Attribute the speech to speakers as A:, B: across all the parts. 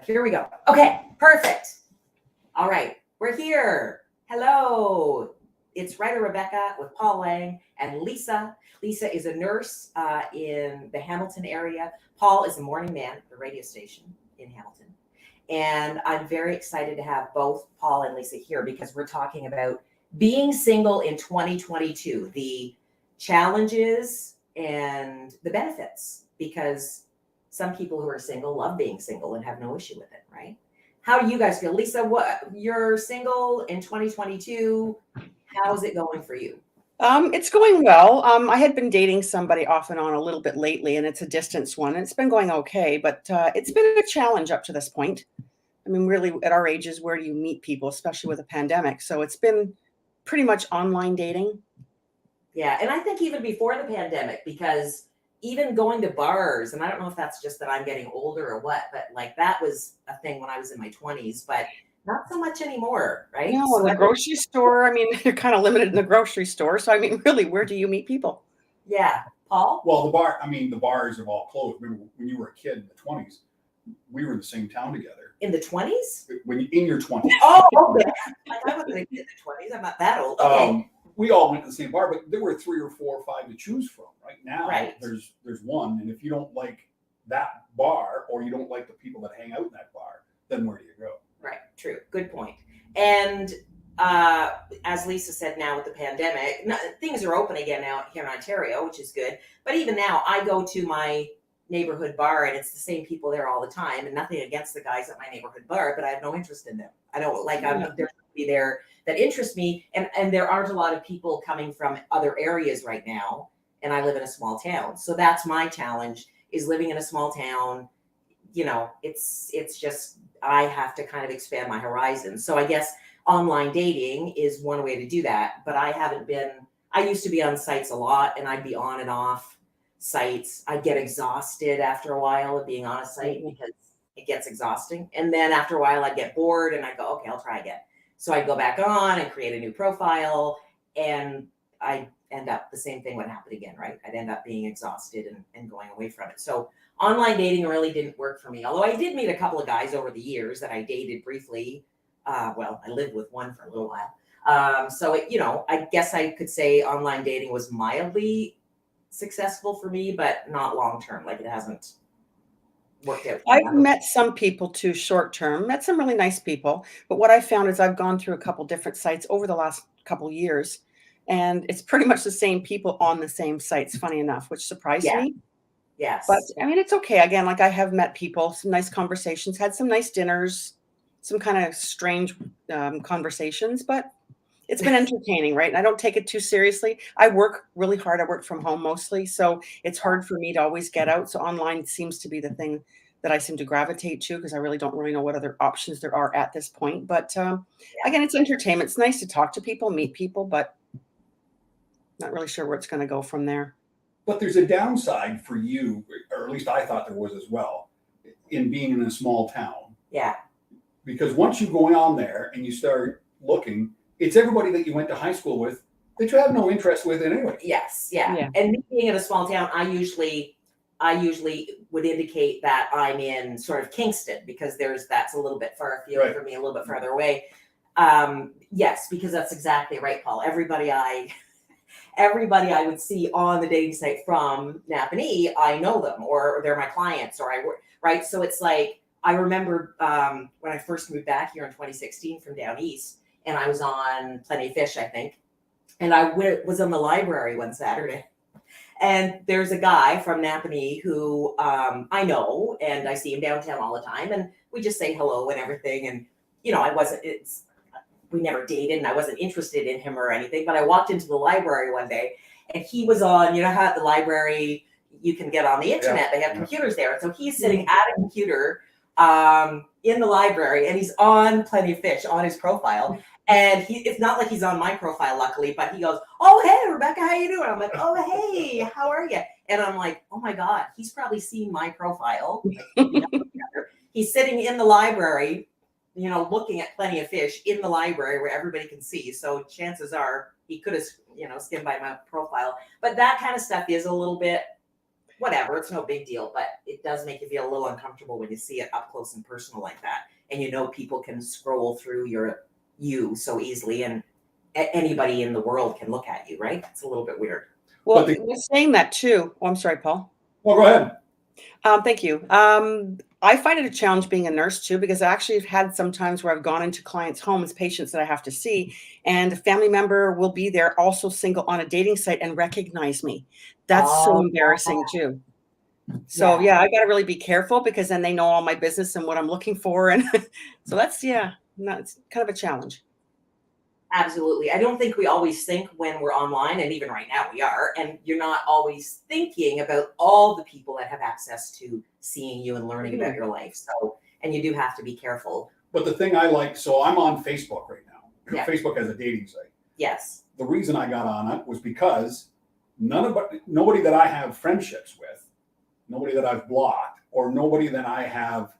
A: Here we go. Okay, perfect. All right, we're here. Hello. It's writer Rebecca with Paul Lang and Lisa. Lisa is a nurse in the Hamilton area. Paul is a morning man at the radio station in Hamilton. And I'm very excited to have both Paul and Lisa here because we're talking about being single in 2022, the challenges and the benefits, because some people who are single love being single and have no issue with it, right? How do you guys feel? Lisa, you're single in 2022. How's it going for you?
B: It's going well. I had been dating somebody off and on a little bit lately, and it's a distance one, and it's been going okay, but it's been a challenge up to this point. I mean, really, at our ages, where do you meet people, especially with a pandemic? So it's been pretty much online dating.
A: Yeah, and I think even before the pandemic, because even going to bars, and I don't know if that's just that I'm getting older or what, but like that was a thing when I was in my 20s, but not so much anymore, right?
B: No,
A: So
B: in the grocery store, I mean, you're kind of limited in the grocery store. So, I mean, really, where do you meet people?
A: Yeah. Paul?
C: Well, the bars have all closed. Remember when you were a kid in the 20s, we were in the same town together.
A: In the 20s?
C: In your 20s.
A: Oh, okay. Like I wasn't a kid in the 20s. I'm not that old. Okay.
C: We all went to the same bar, but there were 3 or 4 or 5 to choose from. Right now,
A: Right.
C: there's one, and if you don't like that bar or you don't like the people that hang out in that bar, then where do you go?
A: Right. True. Good point. And as Lisa said, now with the pandemic, things are open again now here in Ontario, which is good. But even now, I go to my neighborhood bar and it's the same people there all the time, and nothing against the guys at my neighborhood bar, but I have no interest in them. I don't like there's somebody there that interests me, and there aren't a lot of people coming from other areas right now, and I live in a small town. So that's my challenge, is living in a small town. You know, it's just I have to kind of expand my horizons. So I guess online dating is one way to do that, but I used to be on sites a lot, and I'd be on and off sites. I'd get exhausted after a while of being on a site because it gets exhausting. And then after a while I'd get bored and I'd go, okay, I'll try again. So I'd go back on and create a new profile, and I end up, the same thing would happen again, right? I'd end up being exhausted and going away from it. So online dating really didn't work for me. Although I did meet a couple of guys over the years that I dated briefly. Well, I lived with one for a little while. So I guess I could say online dating was mildly successful for me, but not long-term. Like it hasn't worked out.
B: I've met some people too short-term, met some really nice people. But what I found is I've gone through a couple different sites over the last couple years, and it's pretty much the same people on the same sites, funny enough, which surprised me.
A: Yes.
B: But I mean, it's okay. Again, like I have met people, some nice conversations, had some nice dinners, some kind of strange conversations, but it's been entertaining, right? And I don't take it too seriously. I work really hard. I work from home mostly, so it's hard for me to always get out. So online seems to be the thing that I seem to gravitate to, because I really don't really know what other options there are at this point. But again, it's entertainment. It's nice to talk to people, meet people, but not really sure where it's going to go from there.
C: But there's a downside for you, or at least I thought there was as well, in being in a small town.
A: Yeah.
C: Because once you go on there and you start looking, it's everybody that you went to high school with that you have no interest with anyway.
A: Yes. Yeah. And me being in a small town, I usually would indicate that I'm in sort of Kingston, because that's a little bit far afield for me, a little bit farther away. Yes, because that's exactly right, Paul. Everybody I would see on the dating site from Napanee, I know them, or they're my clients, or I work, right? So it's like, I remember when I first moved back here in 2016 from down east, and I was on Plenty of Fish, I think. And I was in the library one Saturday. And there's a guy from Napanee who I know, and I see him downtown all the time. And we just say hello and everything. And, we never dated, and I wasn't interested in him or anything. But I walked into the library one day, and he was on, how at the library you can get on the internet. They have computers there. So he's sitting at a computer in the library, and he's on Plenty of Fish on his profile. And it's not like he's on my profile, luckily, but he goes, "Oh, hey, Rebecca, how you doing?" I'm like, "Oh, hey, how are you?" And I'm like, "Oh my God, he's probably seen my profile." He's sitting in the library, looking at Plenty of Fish in the library where everybody can see. So chances are he could have, skimmed by my profile. But that kind of stuff is a little bit whatever, it's no big deal, but it does make you feel a little uncomfortable when you see it up close and personal like that. And people can scroll through you so easily, and anybody in the world can look at you, right? It's a little bit weird.
B: Well, we're saying that too. Oh, I'm sorry, Paul.
C: Well, go ahead.
B: Thank you. I find it a challenge being a nurse too, because I actually have had some times where I've gone into clients' homes, patients that I have to see, and a family member will be there also single on a dating site and recognize me. That's so embarrassing too. So yeah, I got to really be careful, because then they know all my business and what I'm looking for. And so that's, it's kind of a challenge.
A: Absolutely. I don't think we always think when we're online, and even right now we are, and you're not always thinking about all the people that have access to seeing you and learning about your life. So, and you do have to be careful.
C: But the thing I like, so I'm on Facebook right now.
A: Yeah.
C: Facebook has a dating site.
A: Yes.
C: The reason I got on it was because nobody that I have friendships with, nobody that I've blocked, or nobody that I have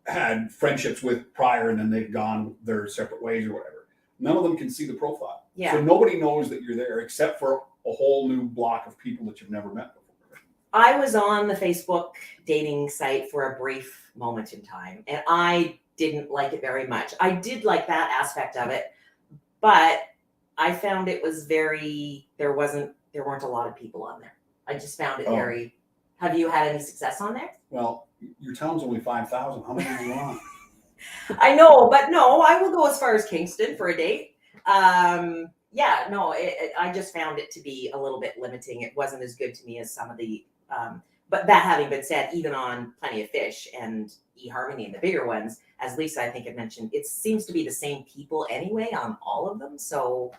C: had friendships with prior and then they've gone their separate ways or whatever. None of them can see the profile.
A: Yeah.
C: So nobody knows that you're there except for a whole new block of people that you've never met before.
A: I was on the Facebook dating site for a brief moment in time, and I didn't like it very much. I did like that aspect of it, but I found it was there weren't a lot of people on there. I just found it very. Have you had any success on there?
C: Well, your town's only 5,000. How many are you on?
A: I know, but no, I will go as far as Kingston for a date. I just found it to be a little bit limiting. It wasn't as good to me as some of the, but that having been said, even on Plenty of Fish and eHarmony and the bigger ones, as Lisa, I think, had mentioned, it seems to be the same people anyway on all of them. So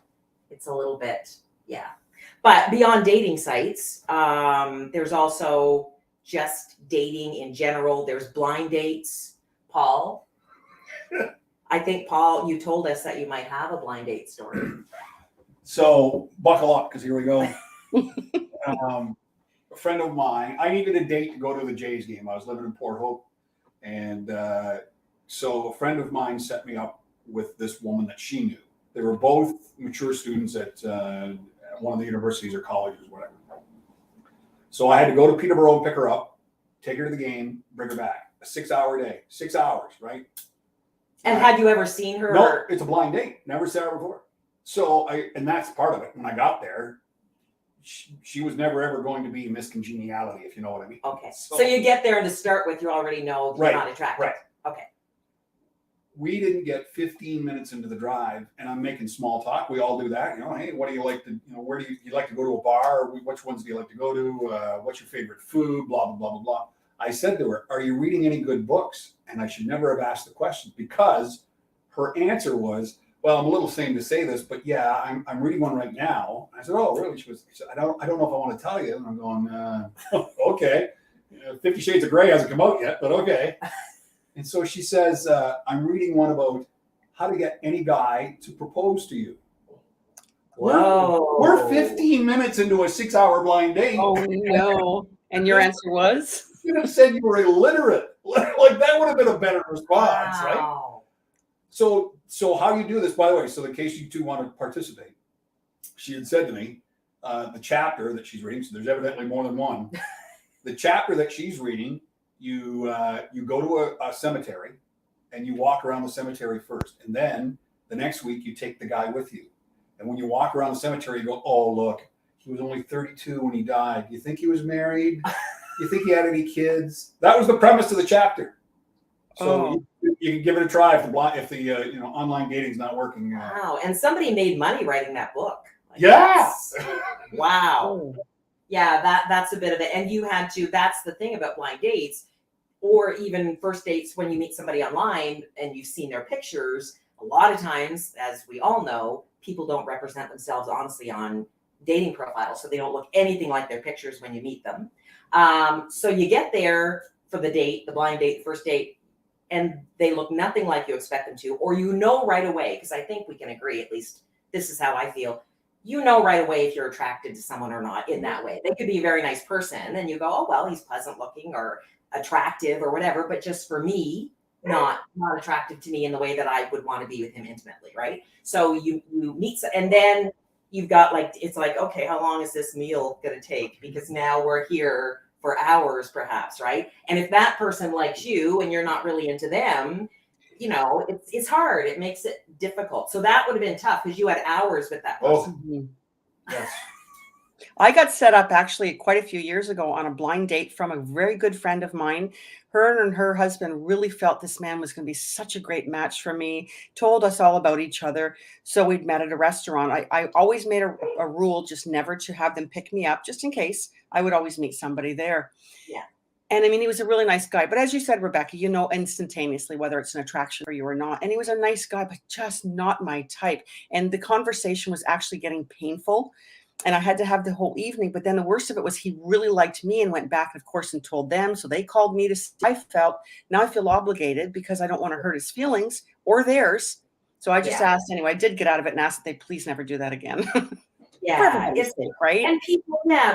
A: it's a little bit, But beyond dating sites, there's also just dating in general. There's blind dates. Paul, I think, Paul, you told us that you might have a blind date story.
C: So buckle up, because here we go. A friend of mine, I needed a date to go to the Jays game. I was living in Port Hope. And so a friend of mine set me up with this woman that she knew. They were both mature students at one of the universities or colleges, whatever. So I had to go to Peterborough and pick her up, take her to the game, bring her back. A 6-hour day, 6 hours, right?
A: And had you ever seen her?
C: No, it's a blind date. Never saw her before. So and that's part of it. When I got there, she was never ever going to be Miss Congeniality, if you know what I mean.
A: Okay. So you get there to start with, you already know you're not attracted.
C: Right.
A: Okay.
C: We didn't get 15 minutes into the drive, and I'm making small talk. We all do that. Hey, what do you like to, where do you like to go to a bar? Which ones do you like to go to? What's your favorite food? Blah, blah, blah, blah, blah. I said to her, are you reading any good books? And I should never have asked the question, because her answer was, well, I'm a little ashamed to say this, but yeah, I'm reading one right now. I said, oh, really? She said, I don't know if I want to tell you. And I'm going, okay. 50 Shades of Grey hasn't come out yet, but okay. And so she says, I'm reading one about how to get any guy to propose to you.
A: Whoa.
C: We're 15 minutes into a 6-hour blind date.
B: Oh, no. And your answer was?
C: You could have said you were illiterate. Like, that would have been a better response, right? So how you do this, by the way, so in case you two want to participate, she had said to me, the chapter that she's reading, so there's evidently more than one. The chapter that she's reading, you go to a cemetery and you walk around the cemetery first. And then the next week you take the guy with you. And when you walk around the cemetery, you go, oh, look, he was only 32 when he died. Do you think he was married? Do you think he had any kids? That was the premise of the chapter. So you can give it a try if the online dating's not working.
A: Wow. And somebody made money writing that book.
C: Yes.
A: Wow. Yeah, that's a bit of it. And you had to, that's the thing about blind dates, or even first dates when you meet somebody online and you've seen their pictures. A lot of times, as we all know, people don't represent themselves honestly on dating profiles. So they don't look anything like their pictures when you meet them. So you get there for the date, the blind date, the first date, and they look nothing like you expect them to, or right away, because I think we can agree, at least this is how I feel, right away if you're attracted to someone or not in that way. They could be a very nice person, and you go, oh, well, he's pleasant looking or attractive or whatever, but just for me, not attractive to me in the way that I would want to be with him intimately, right? So you meet, and then you've got like, it's like, okay, how long is this meal going to take? Because now we're here for hours perhaps, right? And if that person likes you and you're not really into them, you know, it's hard. It makes it difficult. So that would have been tough because you had hours with that person.
B: Mhm.
C: Yes.
B: I got set up actually quite a few years ago on a blind date from a very good friend of mine. Her and her husband really felt this man was going to be such a great match for me, told us all about each other. So we'd met at a restaurant. I always made a rule just never to have them pick me up, just in case. I would always meet somebody there.
A: Yeah.
B: And I mean, he was a really nice guy. But as you said, Rebecca, you know instantaneously whether it's an attraction for you or not. And he was a nice guy, but just not my type. And the conversation was actually getting painful. And I had to have the whole evening. But then the worst of it was he really liked me and went back, of course, and told them. So they called me to, I felt, now I feel obligated because I don't want to hurt his feelings or theirs. So I just asked anyway. I did get out of it and asked that they please never do that again.
A: Yeah.
B: For everybody's sake, right?
A: And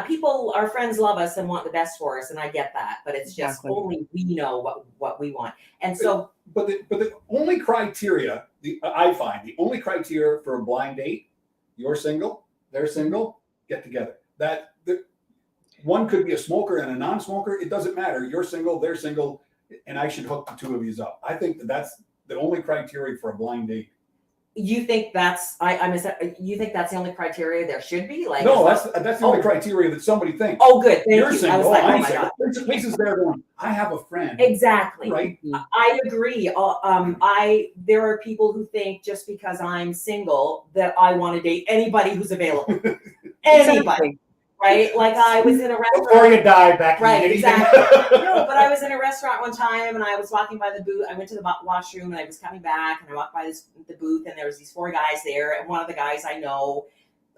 A: people, our friends love us and want the best for us. And I get that. But it's just only we know what we want. And so.
C: But the only criteria, I find the only criteria for a blind date, you're single, they're single, get together. One could be a smoker and a non-smoker. It doesn't matter. You're single, they're single, and I should hook the two of you up. I think that's the only criteria for a blind date.
A: You think that's you think that's the only criteria there should be? Like
C: no, that's the only criteria that somebody thinks.
A: Oh, good. Thank
C: You're
A: you.
C: single.
A: I was like, oh
C: I'm
A: my
C: single.
A: God.
C: Lisa's there going, I have a friend.
A: Exactly.
C: Right.
A: I agree. There are people who think just because I'm single that I want to date anybody who's available. Anybody. Right? Like I was in a restaurant.
C: Before you die, Becky.
A: Right, exactly. No, but I was in a restaurant one time and I was walking by the booth. I went to the washroom and I was coming back and I walked by the booth and there was these 4 guys there. And one of the guys I know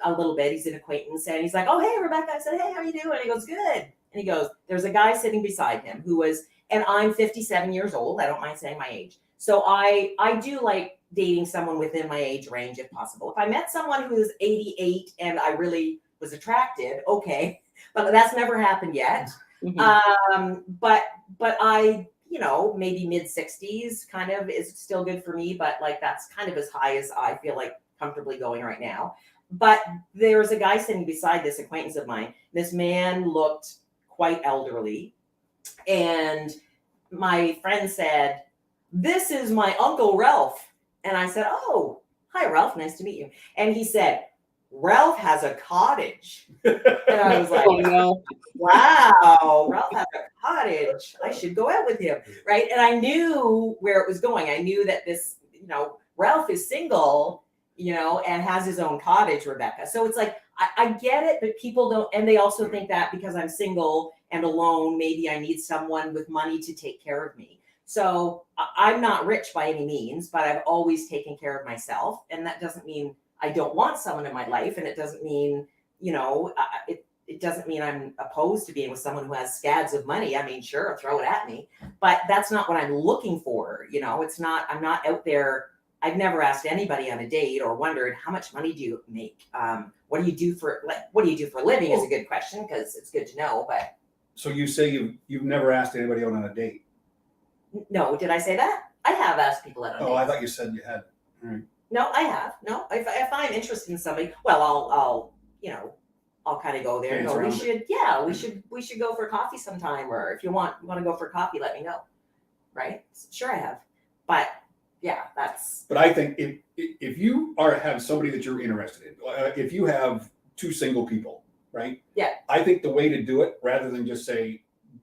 A: a little bit, he's an acquaintance. And he's like, oh, hey, Rebecca. I said, hey, how are you doing? And he goes, good. And he goes, there's a guy sitting beside him who was, and I'm 57 years old. I don't mind saying my age. So I do like dating someone within my age range if possible. If I met someone who is 88 and I really was attracted, okay, but that's never happened yet. Mm-hmm. But I, maybe mid 60s kind of is still good for me, but like that's kind of as high as I feel like comfortably going right now. But there was a guy sitting beside this acquaintance of mine. This man looked quite elderly, and my friend said, "This is my Uncle Ralph," and I said, "Oh, hi, Ralph, nice to meet you." And he said, Ralph has a cottage. And I was like, oh, no. Wow, Ralph has a cottage. I should go out with him. Right. And I knew where it was going. I knew that this, Ralph is single, and has his own cottage, Rebecca. So it's like, I get it, but people don't. And they also think that because I'm single and alone, maybe I need someone with money to take care of me. So I'm not rich by any means, but I've always taken care of myself. And that doesn't mean I don't want someone in my life. And it doesn't mean, it doesn't mean I'm opposed to being with someone who has scads of money. I mean, sure, throw it at me, but that's not what I'm looking for. It's not, I'm not out there. I've never asked anybody on a date or wondered how much money do you make? What do you do for a living is a good question because it's good to know. But
C: so you say you've never asked anybody out on a date?
A: No, did I say that? I have asked people out on dates.
C: I thought you said you had. All right.
A: No, I have. No, if I'm interested in somebody, well, I'll kind of go there and go, we should go for coffee sometime. Or if you want to go for coffee, let me know. Right? Sure, I have. But yeah, that's.
C: But I think if you have somebody that you're interested in, if you have 2 single people, right?
A: Yeah.
C: I think the way to do it, rather than just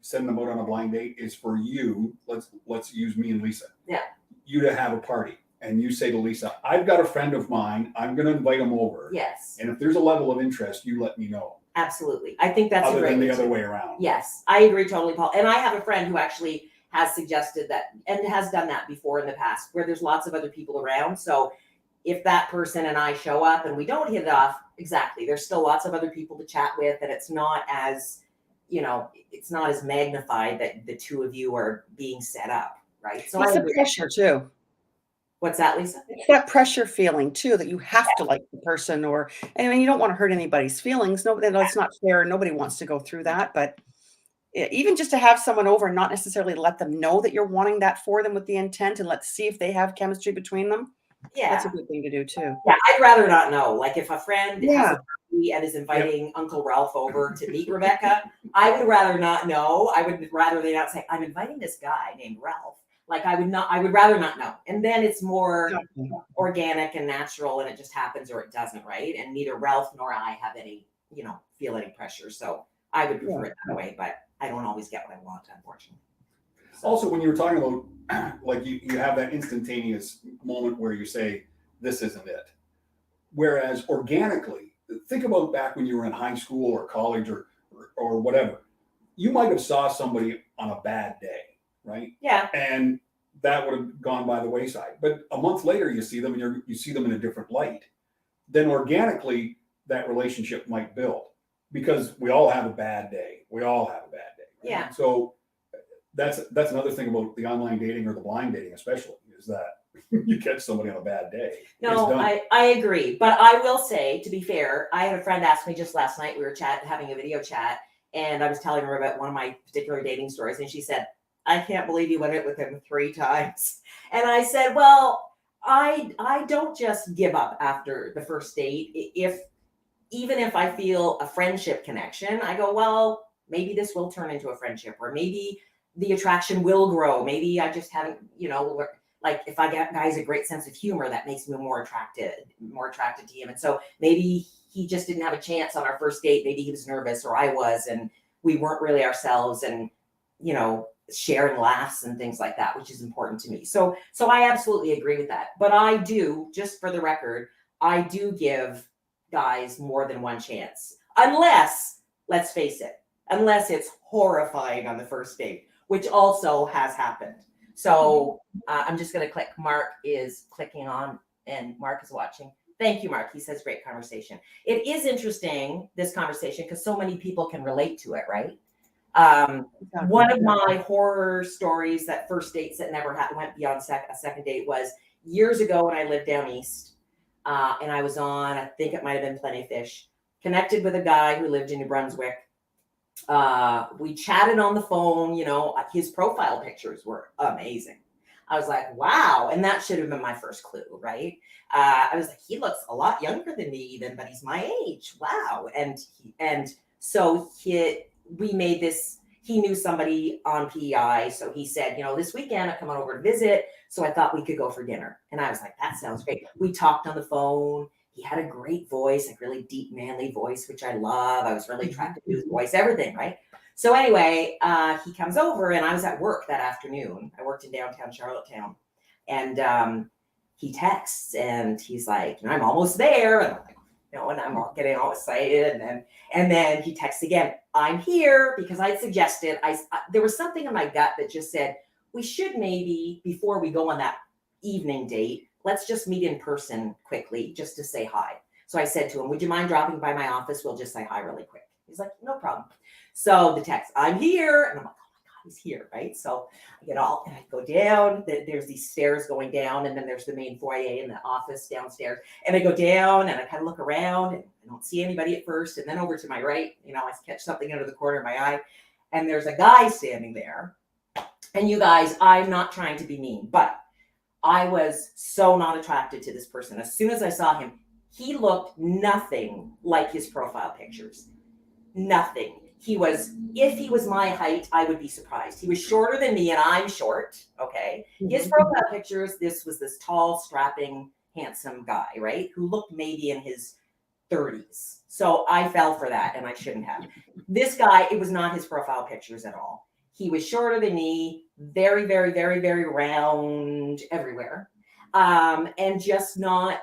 C: send them out on a blind date, is for you. Let's use me and Lisa.
A: Yeah.
C: You to have a party. And you say to Lisa, I've got a friend of mine. I'm going to invite him over.
A: Yes.
C: And if there's a level of interest, you let me know.
A: Absolutely. I think that's
C: other than the other way around.
A: Yes, I agree totally, Paul. And I have a friend who actually has suggested that and has done that before in the past where there's lots of other people around. So if that person and I show up and we don't hit it off, exactly, there's still lots of other people to chat with. And it's not as, it's not as magnified that the 2 of you are being set up. Right. So
B: it's the pressure too.
A: What's that, Lisa?
B: It's that pressure feeling too, that you have to like the person, you don't want to hurt anybody's feelings. That's not fair. Nobody wants to go through that. But even just to have someone over and not necessarily let them know that you're wanting that for them with the intent, and let's see if they have chemistry between them.
A: Yeah.
B: That's a good thing to do too.
A: Yeah, I'd rather not know. Like if a friend has
B: Yeah.
A: a party and is inviting Uncle Ralph over to meet Rebecca, I would rather not know. I would rather they not say, I'm inviting this guy named Ralph. Like I would rather not know. And then it's more
B: Exactly.
A: organic and natural and it just happens or it doesn't, right? And neither Ralph nor I have any, feel any pressure. So I would prefer it that way, but I don't always get what I want, unfortunately. So.
C: Also, when you were talking about like you have that instantaneous moment where you say, this isn't it. Whereas organically, think about back when you were in high school or college or whatever, you might have saw somebody on a bad day, right?
A: Yeah.
C: And that would have gone by the wayside. But a month later, you see them and you see them in a different light. Then organically, that relationship might build because we all have a bad day. We all have a bad day. Right?
A: Yeah.
C: So that's another thing about the online dating or the blind dating, especially, is that you catch somebody on a bad day.
A: No, I agree. But I will say, to be fair, I had a friend ask me just last night, we were having a video chat, and I was telling her about one of my particular dating stories, and she said, I can't believe you went out with him 3 times. And I said, well, I don't just give up after the first date. Even if I feel a friendship connection, I go, well, maybe this will turn into a friendship, or maybe the attraction will grow. Maybe I just haven't, like if I get guys a great sense of humor, that makes me more attracted to him. And so maybe he just didn't have a chance on our first date. Maybe he was nervous or I was, and we weren't really ourselves, and, sharing laughs and things like that, which is important to me. So I absolutely agree with that. But I do, just for the record, I do give guys more than one chance. Unless, let's face it, unless it's horrifying on the first date, which also has happened. So I'm just going to click. Mark is clicking on, and Mark is watching. Thank you, Mark. He says, great conversation. It is interesting, this conversation, because so many people can relate to it, right?
B: Exactly.
A: One of my horror stories, that first dates that never went beyond a second date, was years ago when I lived down east. And I was on, I think it might have been Plenty of Fish, connected with a guy who lived in New Brunswick. We chatted on the phone, his profile pictures were amazing. I was like, wow. And that should have been my first clue, right? I was like, he looks a lot younger than me even, but he's my age. Wow. And so we made this, he knew somebody on PEI. So he said, this weekend I'm coming over to visit. So I thought we could go for dinner. And I was like, that sounds great. We talked on the phone. He had a great voice, like really deep, manly voice, which I love. I was really attracted to his voice, everything, right? So anyway, he comes over, and I was at work that afternoon. I worked in downtown Charlottetown. And he texts, and he's like, I'm almost there. And I'm like, and I'm getting all excited. And then he texts again, I'm here, because I'd suggested, there was something in my gut that just said, we should maybe, before we go on that evening date, let's just meet in person quickly just to say hi. So I said to him, would you mind dropping by my office? We'll just say hi really quick. He's like, no problem. So the text, I'm here. And I'm like, oh my God, he's here, right? So and I go down. There's these stairs going down, and then there's the main foyer and the office downstairs. And I go down, and I kind of look around, and I don't see anybody at first. And then over to my right, I catch something out of the corner of my eye, and there's a guy standing there. And you guys, I'm not trying to be mean, but I was so not attracted to this person. As soon as I saw him, he looked nothing like his profile pictures. Nothing. If he was my height, I would be surprised. He was shorter than me, and I'm short. Okay. His profile pictures, this was this tall, strapping, handsome guy, right? Who looked maybe in his 30s. So I fell for that, and I shouldn't have. This guy, it was not his profile pictures at all. He was shorter than me, very, very, very, very round everywhere, and just not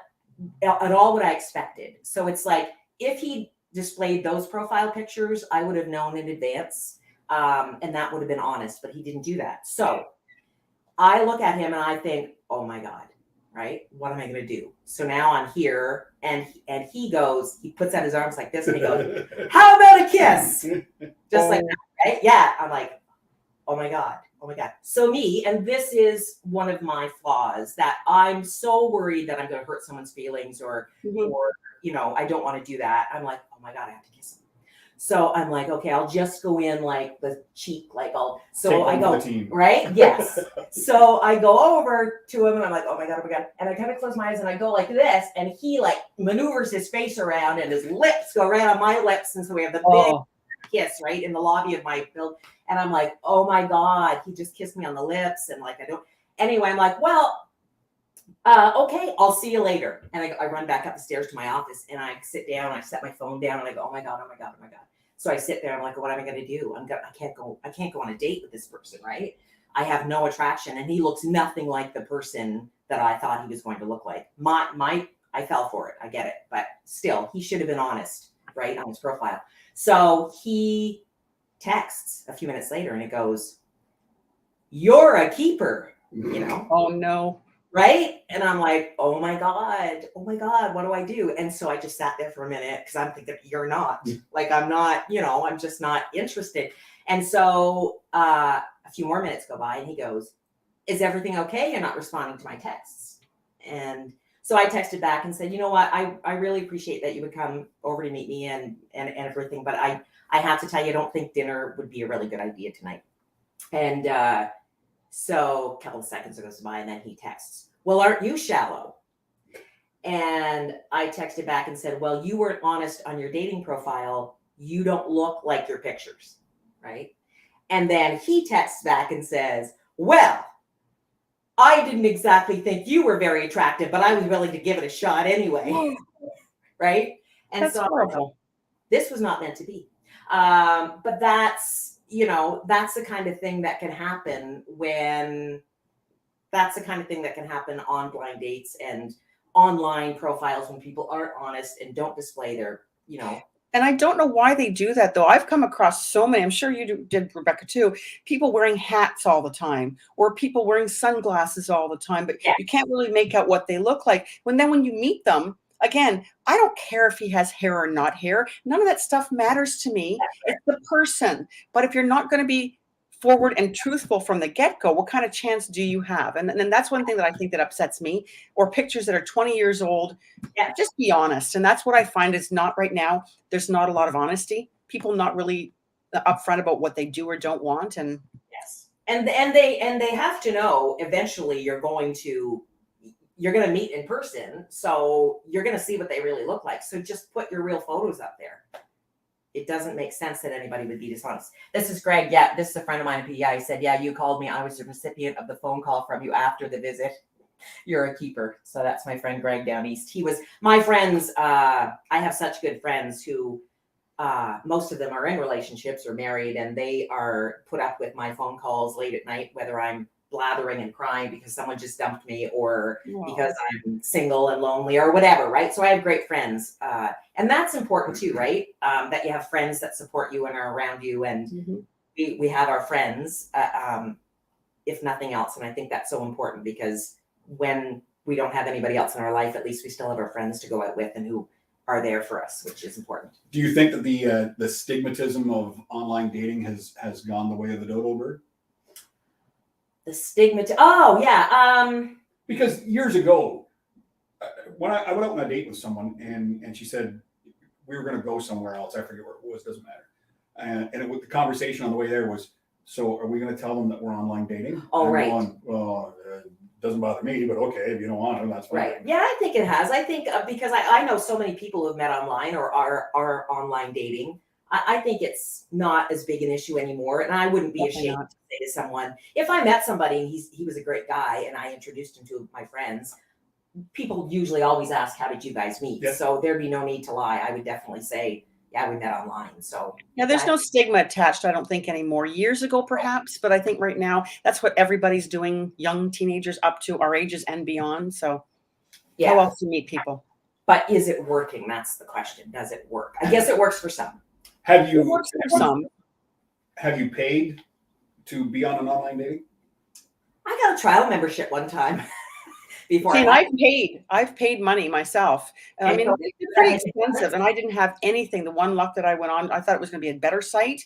A: at all what I expected. So it's like, if he displayed those profile pictures, I would have known in advance, and that would have been honest, but he didn't do that. So I look at him and I think, oh my God, right? What am I going to do? So now I'm here, and he puts out his arms like this, and he goes, how about a kiss? Just like that, right? Yeah. I'm like, oh my God. Oh my God. So me, and this is one of my flaws, that I'm so worried that I'm going to hurt someone's feelings or I don't want to do that. I'm like, oh my God, I have to kiss him. So I'm like, okay, I'll just go in like the cheek, like I'll. So
C: Take
A: I
C: one for
A: go
C: the team.
A: right, yes. So I go over to him and I'm like, oh my god, and I kind of close my eyes and I go like this, and he like maneuvers his face around and his lips go right on my lips, and so we have the big
B: Oh,
A: kiss right in the lobby of my build, and I'm like, oh my god, he just kissed me on the lips, and like I don't. Anyway, I'm like, well. Okay, I'll see you later. And I run back up the stairs to my office and I sit down, I set my phone down and I go, oh my God, oh my God, oh my God. So I sit there, I'm like, what am I gonna do? I can't go on a date with this person, right? I have no attraction and he looks nothing like the person that I thought he was going to look like. I fell for it, I get it, but still, he should have been honest, right, on his profile. So he texts a few minutes later and it goes, you're a keeper, you know?
B: oh no.
A: Right? And I'm like, oh my God, what do I do? And so I just sat there for a minute because I'm thinking, you're not. Like, I'm not, I'm just not interested. And so a few more minutes go by and he goes, is everything okay? You're not responding to my texts. And so I texted back and said, you know what? I really appreciate that you would come over to meet me and everything. But I have to tell you, I don't think dinner would be a really good idea tonight. And so a couple of seconds goes by and then he texts, well, aren't you shallow? And I texted back and said, well, you weren't honest on your dating profile. You don't look like your pictures, right? And then he texts back and says, well, I didn't exactly think you were very attractive, but I was willing to give it a shot anyway, right? And
B: That's
A: so
B: horrible.
A: this was not meant to be. But that's the kind of thing that can happen on blind dates and online profiles when people aren't honest and don't display their.
B: And I don't know why they do that, though. I've come across so many, I'm sure you did, Rebecca, too, people wearing hats all the time or people wearing sunglasses all the time, but
A: Yeah.
B: you can't really make out what they look like. When you meet them, again, I don't care if he has hair or not hair. None of that stuff matters to me. It's the person. But if you're not going to be forward and truthful from the get-go, what kind of chance do you have? And that's one thing that I think that upsets me, or pictures that are 20 years old.
A: Yeah.
B: Just be honest. And that's what I find is not right now. There's not a lot of honesty. People not really upfront about what they do or don't want. And
A: Yes. And they have to know eventually you're going to meet in person. So you're going to see what they really look like. So just put your real photos up there. It doesn't make sense that anybody would be dishonest. This is Greg. Yeah, this is a friend of mine at PEI. He said, yeah, you called me. I was the recipient of the phone call from you after the visit. You're a keeper. So that's my friend Greg down east. He was my friends. I have such good friends who most of them are in relationships or married, and they are put up with my phone calls late at night, whether I'm blathering and crying because someone just dumped me or because I'm single and lonely or whatever, right? So I have great friends. And that's important too, right? That you have friends that support you and are around you. And we have our friends, if nothing else. And I think that's so important because when we don't have anybody else in our life, at least we still have our friends to go out with and who are there for us, which is important.
C: Do you think that the stigmatism of online dating has gone the way of the dodo bird?
A: The stigma. Oh yeah.
C: Because years ago, when I went out on a date with someone and she said we were going to go somewhere else, I forget where it was, doesn't matter. And the conversation on the way there was, so are we going to tell them that we're online dating?
A: Oh, right.
C: Going, well, it doesn't bother me, but okay, if you don't want to, that's fine.
A: Right. Yeah, I think it has. I think because I know so many people who've met online or are online dating. I think it's not as big an issue anymore. And I wouldn't be ashamed to say to someone, if I met somebody and he was a great guy and I introduced him to my friends, people usually always ask, how did you guys meet?
C: Yeah.
A: So there'd be no need to lie. I would definitely say, yeah, we met online. So
B: yeah, there's no stigma attached, I don't think, anymore. Years ago, perhaps, but I think right now that's what everybody's doing, young teenagers up to our ages and beyond. So how else do you meet people?
A: But is it working? That's the question. Does it work? I guess it works for some.
C: Have you paid to be on an online dating?
A: I got a trial membership one time before.
B: See, and I've paid money myself. And I mean, it's pretty expensive, and I didn't have anything. The one luck that I went on, I thought it was going to be a better site,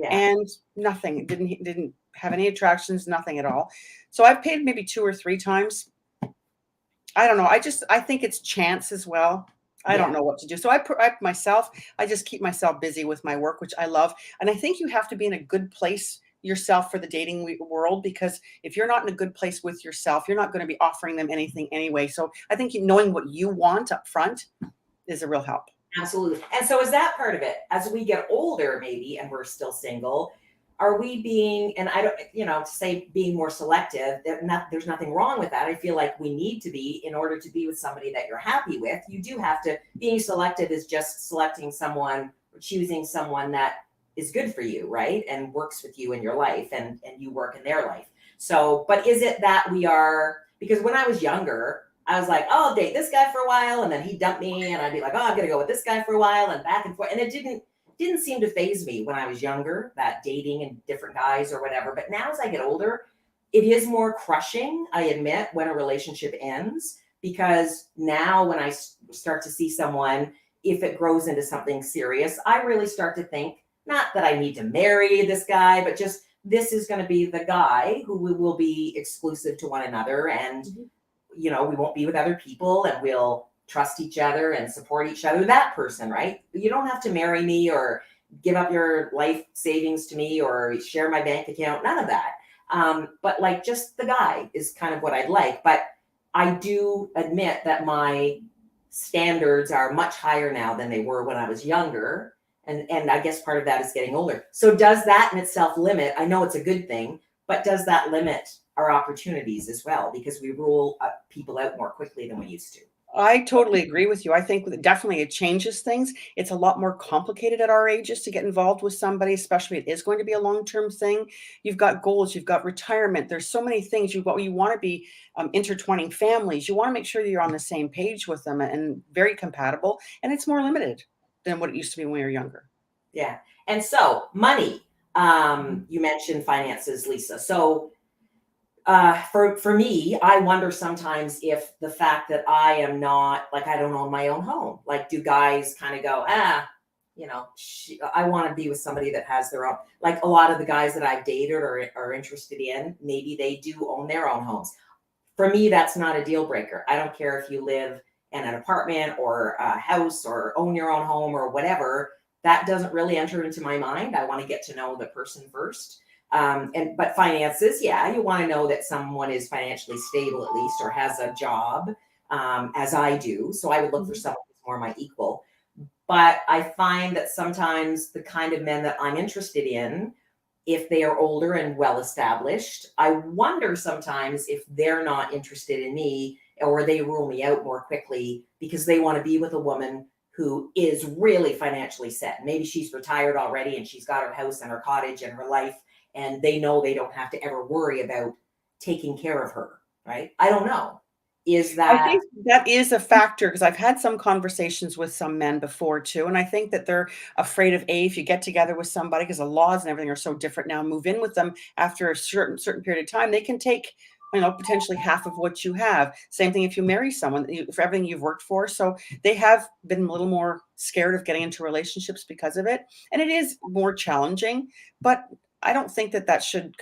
B: and nothing. It didn't have any attractions, nothing at all. So I've paid maybe 2 or 3 times. I don't know. I think it's chance as well. I don't know what to do. So I just keep myself busy with my work, which I love. And I think you have to be in a good place yourself for the dating world, because if you're not in a good place with yourself, you're not going to be offering them anything anyway. So I think knowing what you want up front is a real help.
A: Absolutely. And so is that part of it? As we get older, maybe, and we're still single, are we being, and I don't, to say being more selective, there's nothing wrong with that. I feel like we need to be, in order to be with somebody that you're happy with, you do have to, being selective is just selecting someone or choosing someone that is good for you, right? And works with you in your life, and you work in their life. So, but is it that we are, because when I was younger, I was like, oh, I'll date this guy for a while, and then he'd dump me, and I'd be like, oh, I'm gonna go with this guy for a while, and back and forth. And it didn't seem to faze me when I was younger, that dating and different guys or whatever. But now as I get older, it is more crushing, I admit, when a relationship ends, because now when I start to see someone, if it grows into something serious, I really start to think, not that I need to marry this guy, but just this is going to be the guy who we will be exclusive to one another, and we won't be with other people, and we'll trust each other and support each other. That person, right? You don't have to marry me or give up your life savings to me or share my bank account. None of that. But like, just the guy is kind of what I'd like. But I do admit that my standards are much higher now than they were when I was younger. And I guess part of that is getting older. So does that in itself limit? I know it's a good thing, but does that limit our opportunities as well? Because we rule people out more quickly than we used to.
B: I totally agree with you. I think definitely it changes things. It's a lot more complicated at our ages to get involved with somebody, especially if it is going to be a long-term thing. You've got goals, you've got retirement. There's so many things you want to be intertwining families. You want to make sure that you're on the same page with them and very compatible. And it's more limited than what it used to be when we were younger.
A: Yeah. And so money, you mentioned finances, Lisa. So for me, I wonder sometimes if the fact that I am not, like, I don't own my own home, like, do guys kind of go, I want to be with somebody that has their own, like a lot of the guys that I've dated or are interested in, maybe they do own their own homes. For me, that's not a deal breaker. I don't care if you live in an apartment or a house or own your own home or whatever. That doesn't really enter into my mind. I want to get to know the person first. But finances, yeah, you want to know that someone is financially stable at least, or has a job, as I do. So I would look for someone who's more my equal. But I find that sometimes the kind of men that I'm interested in, if they are older and well established, I wonder sometimes if they're not interested in me, or they rule me out more quickly because they want to be with a woman who is really financially set. Maybe she's retired already and she's got her house and her cottage and her life, and they know they don't have to ever worry about taking care of her, right? I don't know. I
B: think that is a factor, because I've had some conversations with some men before too. And I think that they're afraid of, if you get together with somebody, because the laws and everything are so different now, move in with them after a certain period of time, they can take, potentially half of what you have. Same thing if you marry someone, for everything you've worked for. So they have been a little more scared of getting into relationships because of it. And it is more challenging, but I don't think that should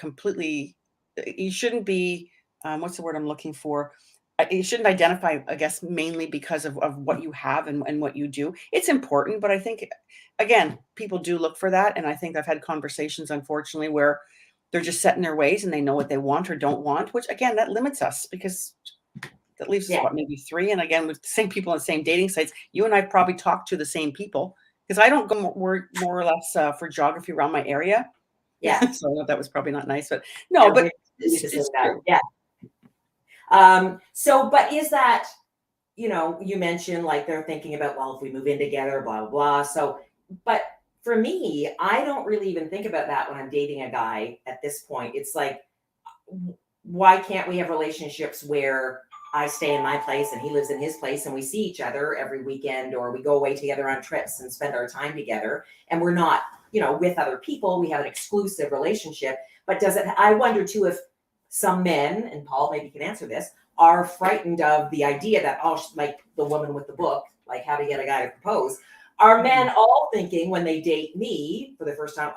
B: you shouldn't be, what's the word I'm looking for? You shouldn't identify, I guess, mainly because of what you have and what you do. It's important, but I think, again, people do look for that. And I think I've had conversations, unfortunately, where they're just set in their ways and they know what they want or don't want, which, again, that limits us, because that leaves us, maybe 3. And again, with the same people on the same dating sites, you and I probably talk to the same people, because I don't go more or less for geography around my area.
A: Yeah.
B: So that was probably not nice, but no, but it's true.
A: Yeah. But is that, you mentioned like they're thinking about, well, if we move in together, blah, blah, blah. So, but for me, I don't really even think about that when I'm dating a guy at this point. It's like, why can't we have relationships where I stay in my place and he lives in his place, and we see each other every weekend, or we go away together on trips and spend our time together, and we're not, with other people, we have an exclusive relationship. But I wonder too, if some men, and Paul, maybe you can answer this, are frightened of the idea that, like the woman with the book, like how to get a guy to propose. Are men all thinking when they date me for the first time,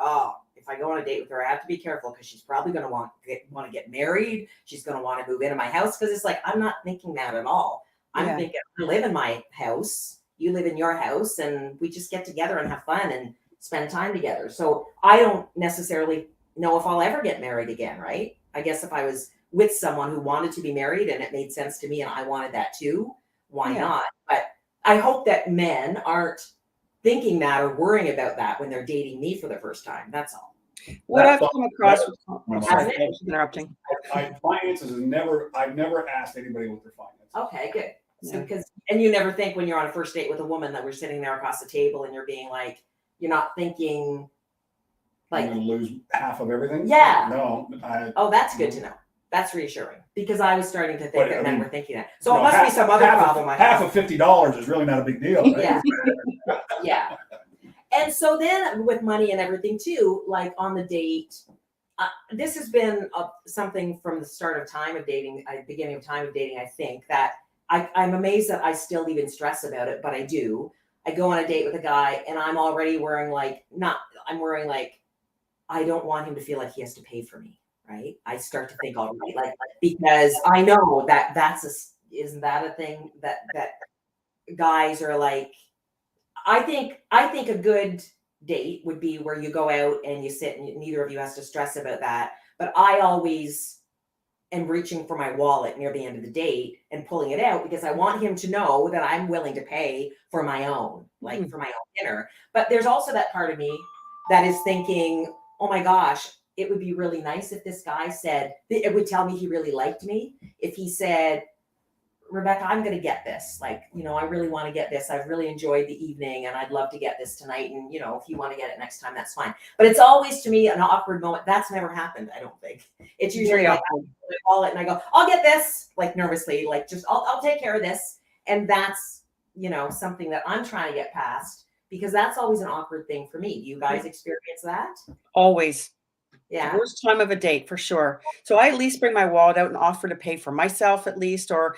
A: if I go on a date with her, I have to be careful because she's probably going to want to get married. She's going to want to move into my house. Because it's like, I'm not thinking that at all. I'm thinking, I live in my house. you live in your house and we just get together and have fun and spend time together. So I don't necessarily know if I'll ever get married again, right? I guess if I was with someone who wanted to be married and it made sense to me and I wanted that too, why not? But I hope that men aren't thinking that or worrying about that when they're dating me for the first time. That's all.
B: What I've come across
A: Hasn't it?
B: interrupting.
C: Finances is never. I've never asked anybody what their finances.
A: Okay, good. So
B: Yeah.
A: because and you never think when you're on a first date with a woman that we're sitting there across the table and you're being like, you're not thinking
C: I'm
A: like,
C: going to lose half of everything.
A: Yeah.
C: No.
A: oh, that's good to know. That's reassuring because I was starting to think
C: But,
A: that
C: I
A: men
C: mean,
A: were thinking that. So it must be some other problem I
C: half
A: have.
C: of $50 is really not a big deal. Right?
A: Yeah. Yeah. And so then with money and everything too, like on the date, this has been something from the start of time of dating, beginning of time of dating, I think that I'm amazed that I still even stress about it, but I do. I go on a date with a guy and I'm already worrying like, I don't want him to feel like he has to pay for me, right? I start to think already like, because I know that isn't that a thing that guys are like, I think a good date would be where you go out and you sit and neither of you has to stress about that. But I always am reaching for my wallet near the end of the date and pulling it out because I want him to know that I'm willing to pay for my own, like for my own dinner. But there's also that part of me that is thinking, oh my gosh, it would be really nice if this guy said, it would tell me he really liked me. If he said, Rebecca, I'm going to get this. Like, I really want to get this. I've really enjoyed the evening and I'd love to get this tonight. And, if you want to get it next time, that's fine. But it's always to me an awkward moment. That's never happened, I don't think. It's usually like I call it and I go, I'll get this, like nervously, like just I'll take care of this. And that's, something that I'm trying to get past because that's always an awkward thing for me. Do you guys experience that?
B: Always.
A: Yeah.
B: Worst time of a date for sure. So I at least bring my wallet out and offer to pay for myself at least, or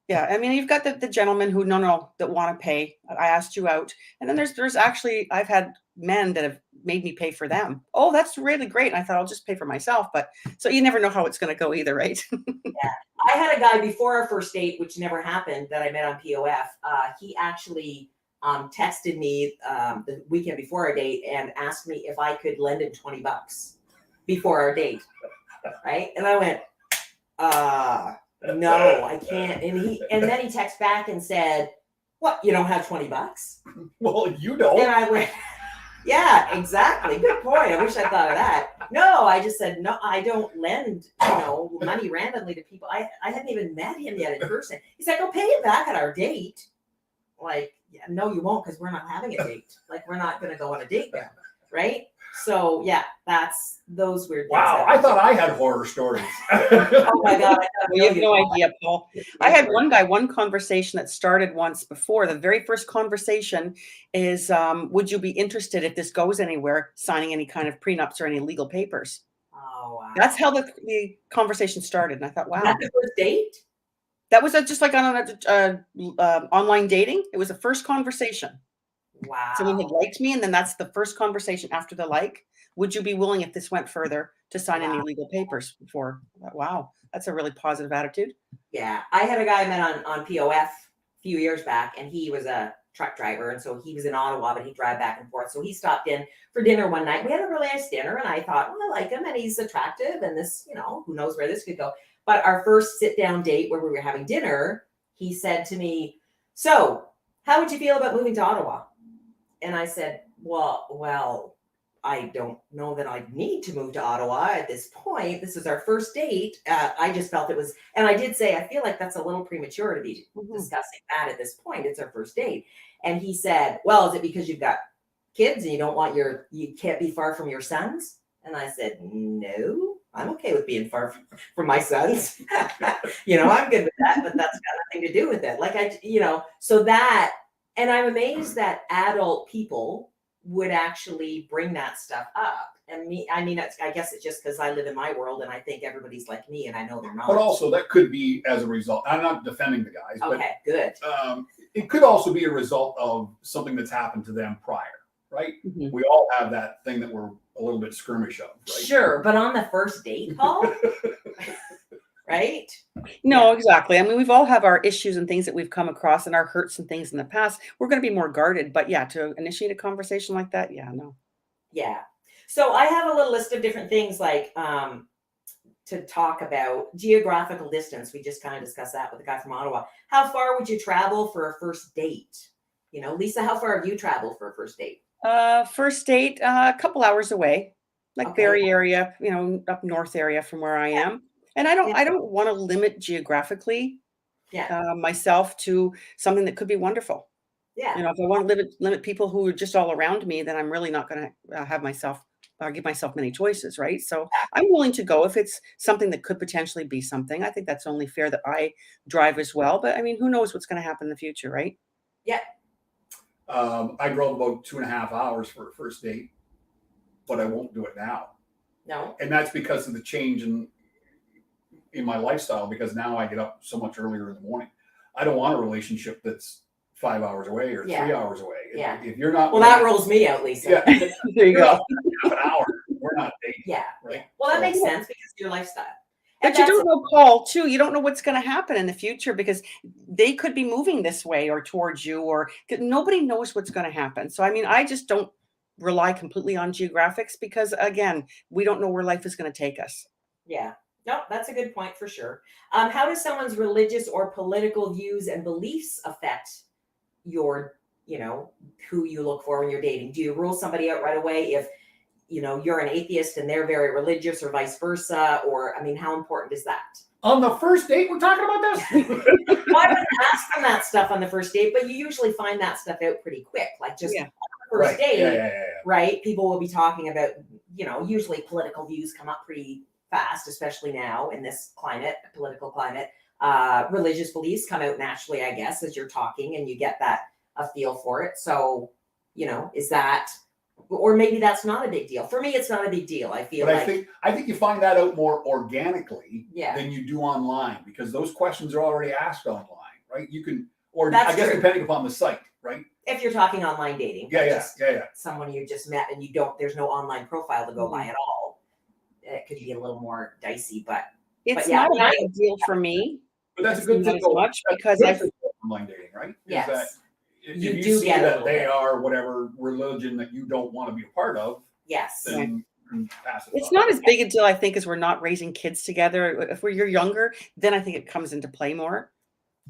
B: yeah, I mean, you've got the gentlemen who that want to pay. I asked you out, and then there's actually I've had men that have made me pay for them. Oh, that's really great. And I thought I'll just pay for myself, but so you never know how it's going to go either, right?
A: Yeah, I had a guy before our first date, which never happened, that I met on POF. He actually texted me the weekend before our date and asked me if I could lend him $20 before our date, right? And I went, no, I can't. And then he texted back and said, what, you don't have $20?
C: Well, you don't.
A: And I went, yeah, exactly. Good point. I wish I thought of that. No, I just said, no, I don't lend, money randomly to people. I hadn't even met him yet in person. He's like, I'll pay it back at our date. Like, yeah, no, you won't, because we're not having a date. Like, we're not going to go on a date now, right? So yeah, that's those weird things.
C: Wow, I thought I had horror stories.
A: Oh my God.
B: You have no idea, Paul. I had one conversation that started once before. The very first conversation is, would you be interested if this goes anywhere, signing any kind of prenups or any legal papers?
A: Oh, wow.
B: That's how the conversation started. And I thought, wow.
A: That's the first date?
B: That was just like on online dating. It was the first conversation.
A: Wow.
B: Someone had liked me, and then that's the first conversation after the like. Would you be willing, if this went further, to sign any legal papers before? Wow, that's a really positive attitude.
A: Yeah, I had a guy I met on POF a few years back, and he was a truck driver, and so he was in Ottawa, but he'd drive back and forth. So he stopped in for dinner one night. We had a really nice dinner, and I thought, well, I like him, and he's attractive, and this, who knows where this could go. But our first sit-down date where we were having dinner, he said to me, so how would you feel about moving to Ottawa? And I said, well, I don't know that I need to move to Ottawa at this point. This is our first date. I just felt it was, and I did say, I feel like that's a little premature to be discussing that at this point. It's our first date. And he said, well, is it because you've got kids and you can't be far from your sons? And I said, no, I'm okay with being far from my sons. I'm good with that, but that's got nothing to do with it. Like so that, and I'm amazed that adult people would actually bring that stuff up. And I guess it's just because I live in my world and I think everybody's like me and I know they're not.
C: But also that could be as a result. I'm not defending the guys.
A: Okay, good.
C: It could also be a result of something that's happened to them prior, right? Mm-hmm. We all have that thing that we're a little bit skirmish of, right?
A: Sure, but on the first date, Paul, right?
B: No, exactly. I mean, we've all have our issues and things that we've come across and our hurts and things in the past. We're going to be more guarded. But yeah, to initiate a conversation like that, yeah, no.
A: Yeah. So I have a little list of different things like to talk about geographical distance. We just kind of discussed that with the guy from Ottawa. How far would you travel for a first date? You know, Lisa, how far have you traveled for a first date?
B: First date, a couple hours away, like
A: Okay.
B: Barrie area, you know, up north area from where I am. And I don't want to limit geographically
A: Yeah.
B: myself to something that could be wonderful.
A: Yeah.
B: You know, if I want to limit people who are just all around me, then I'm really not going to have myself give myself many choices, right? So I'm willing to go if it's something that could potentially be something. I think that's only fair that I drive as well. But I mean, who knows what's going to happen in the future, right?
A: Yeah.
C: I drove about 2.5 hours for a first date, but I won't do it now.
A: No.
C: And that's because of the change in my lifestyle, because now I get up so much earlier in the morning. I don't want a relationship that's 5 hours away or 3 hours away.
A: Yeah.
C: If you're not,
A: well, that rolls me out, Lisa.
C: Yeah.
B: There you go.
C: Half an hour. We're not dating.
A: Yeah.
C: Right.
A: Yeah. Well, that makes sense because of your lifestyle.
B: But you don't know, Paul, too. You don't know what's going to happen in the future because they could be moving this way or towards you, or nobody knows what's going to happen. So, I mean, I just don't rely completely on geographics because, again, we don't know where life is going to take us.
A: Yeah. No, that's a good point for sure. How does someone's religious or political views and beliefs affect your, you know, who you look for when you're dating? Do you rule somebody out right away if, you know, you're an atheist and they're very religious, or vice versa? Or, I mean, how important is that?
C: On the first date, we're talking about this?
A: Well, I wouldn't ask them that stuff on the first date, but you usually find that stuff out pretty quick. Like just on the first date, right? People will be talking about, you know, usually political views come up pretty fast, especially now in this climate, political climate. Religious beliefs come out naturally, I guess, as you're talking and you get a feel for it. So, you know, is that, or maybe that's not a big deal. For me, it's not a big deal. I feel like
C: I think you find that out more organically
A: Yeah.
C: than you do online, because those questions are already asked online, right? You can, or
A: That's
C: I guess
A: true.
C: depending upon the site, right?
A: if you're talking online dating,
C: Yeah.
A: someone you just met and there's no online profile to go by at all, it could be a little more dicey, but
B: It's
A: yeah,
B: not a big deal for me.
C: But that's
B: It's
C: a good
B: not
C: thing
B: as much because I've
C: online dating, right?
A: Yes.
C: Is that if
A: You
C: you
A: do
C: see
A: get a
C: that
A: little
C: they
A: bit.
C: are whatever religion that you don't want to be a part of,
A: yes.
C: then you can pass it
B: It's
C: off.
B: not as big a deal, I think, as we're not raising kids together. If you're younger, then I think it comes into play more.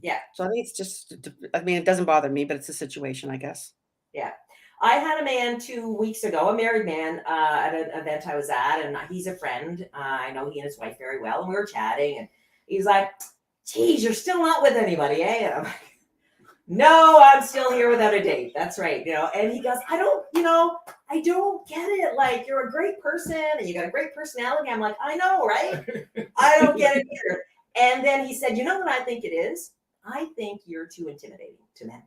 A: Yeah.
B: So I think it's just, I mean, it doesn't bother me, but it's a situation, I guess.
A: Yeah. I had a man 2 weeks ago, a married man, at an event I was at, and he's a friend. I know he and his wife very well, and we were chatting, and he's like, geez, you're still not with anybody, eh? And I'm like, no, I'm still here without a date. That's right. You know, and he goes, I don't get it. Like, you're a great person and you got a great personality. I'm like, I know, right? I don't get it either. And then he said, you know what I think it is? I think you're too intimidating to men.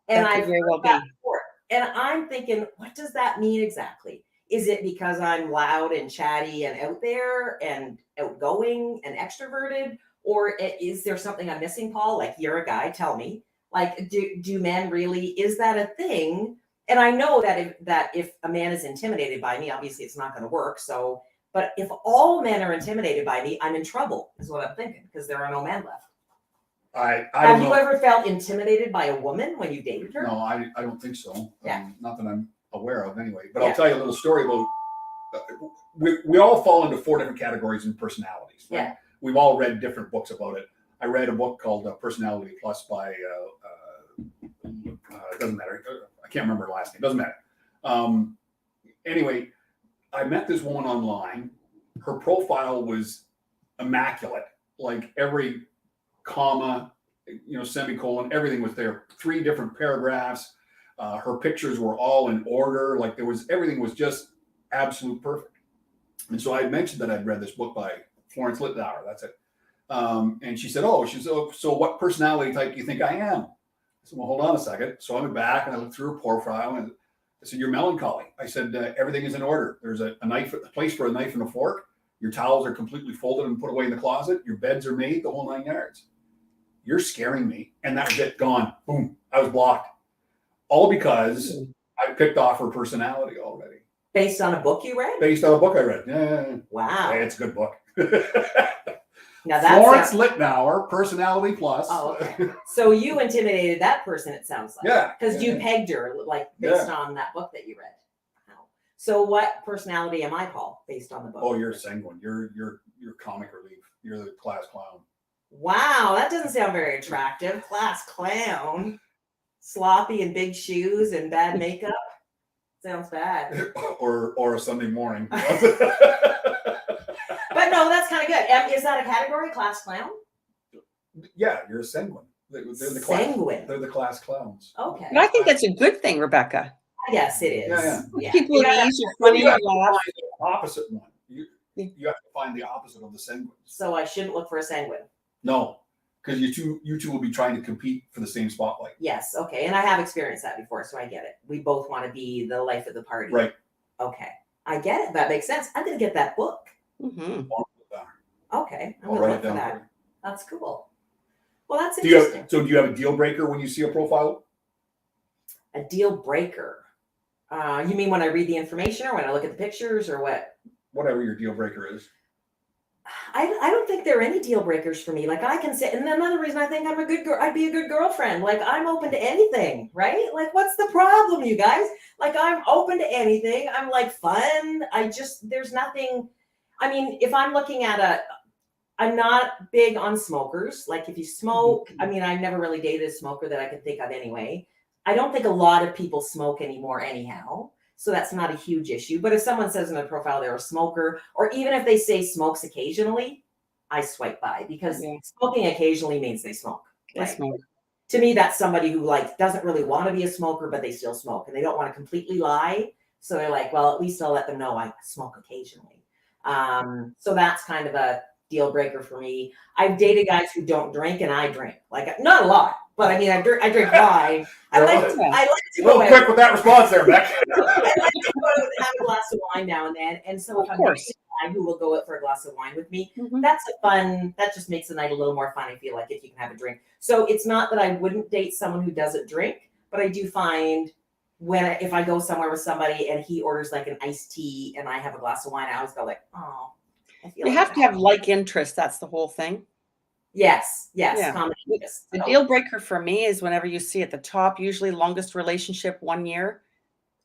A: And
B: That could
A: I've
B: very well
A: heard that
B: be.
A: before. And I'm thinking, what does that mean exactly? Is it because I'm loud and chatty and out there and outgoing and extroverted? Or is there something I'm missing, Paul? Like, you're a guy, tell me. Like, do men really, is that a thing? And I know that if a man is intimidated by me, obviously it's not going to work. So, but if all men are intimidated by me, I'm in trouble, is what I'm thinking, because there are no men left. Have you ever felt intimidated by a woman when you dated her?
C: No, I don't think so.
A: Yeah.
C: Not that I'm aware of anyway. But I'll tell you a little story about, we all fall into 4 different categories in personalities. Right?
A: Yeah.
C: We've all read different books about it. I read a book called Personality Plus by, it doesn't matter. I can't remember her last name. Doesn't matter. Anyway, I met this woman online. Her profile was immaculate. Like every comma, semicolon, everything was there. 3 different paragraphs. Her pictures were all in order. Like everything was just absolute perfect. And so I mentioned that I'd read this book by Florence Littauer. That's it. And she said, so what personality type do you think I am? I said, well, hold on a second. So I went back and I looked through her profile and I said, you're melancholy. I said, everything is in order. There's a place for a knife and a fork. Your towels are completely folded and put away in the closet. Your beds are made, the whole 9 yards. You're scaring me. And that was it, gone. Boom. I was blocked. All because I picked off her personality already.
A: Based on a book you read?
C: Based on a book I read. Yeah.
A: Wow.
C: Yeah, it's a good book.
A: Now that's
C: Florence Littnauer, personality plus.
A: Oh, okay. So you intimidated that person, it sounds like.
C: Yeah.
A: Because you pegged her, like, based on that book that you read. Wow. So what personality am I, Paul, based on the book?
C: Oh, you're sanguine. You're comic relief. You're the class clown.
A: Wow, that doesn't sound very attractive. Class clown. Sloppy and big shoes and bad makeup. Sounds bad.
C: or a Sunday morning.
A: But no, that's kind of good. Is that a category, class clown?
C: Yeah, you're a sanguine. They're the
A: Sanguine.
C: They're the class clowns.
A: Okay.
B: But I think that's a good thing, Rebecca.
A: Yes, it is.
C: Yeah.
B: People at ease, you're funny,
C: You have
B: you
C: to
B: laugh.
C: find the opposite one. You have to find the opposite of the sanguine.
A: So I shouldn't look for a sanguine.
C: No, because you two will be trying to compete for the same spotlight.
A: Yes, okay. And I have experienced that before, so I get it. We both want to be the life of the party.
C: Right.
A: Okay. I get it. That makes sense. I'm going to get that book.
B: Mm-hmm.
A: Okay. I'm
C: I'll
A: going to
C: write
A: look
C: it
A: for
C: down
A: that.
C: for you.
A: That's cool. Well, that's
C: Do you
A: interesting.
C: do you have a deal breaker when you see a profile?
A: A deal breaker. You mean when I read the information or when I look at the pictures or what?
C: Whatever your deal breaker is.
A: I don't think there are any deal breakers for me. Like I can say, and another reason I think I'm a good girl, I'd be a good girlfriend. Like I'm open to anything, right? Like what's the problem, you guys? Like I'm open to anything. I'm like fun. There's nothing. I mean, if I'm looking at I'm not big on smokers. Like if you smoke, I mean, I've never really dated a smoker that I could think of anyway. I don't think a lot of people smoke anymore anyhow. So that's not a huge issue. But if someone says in their profile they're a smoker, or even if they say smokes occasionally, I swipe by because smoking occasionally means they smoke.
B: They
A: Right?
B: smoke.
A: To me, that's somebody who like doesn't really want to be a smoker, but they still smoke and they don't want to completely lie. So they're like, well, at least I'll let them know I smoke occasionally. So that's kind of a deal breaker for me. I've dated guys who don't drink and I drink. Like not a lot, but I mean, I drink wine. I like to go out.
C: Quick with that response there, Beck.
A: I like to go out and have a glass of wine now and then. And so if I'm dating a guy who will go out for a glass of wine with me, that just makes the night a little more fun. I feel like if you can have a drink. So it's not that I wouldn't date someone who doesn't drink, but I do find if I go somewhere with somebody and he orders like an iced tea and I have a glass of wine, I always go like, oh, I feel
B: You have to have like interest. That's the whole thing.
A: Yes.
B: Yeah.
A: Common interest.
B: The deal breaker for me is whenever you see at the top, usually longest relationship 1 year,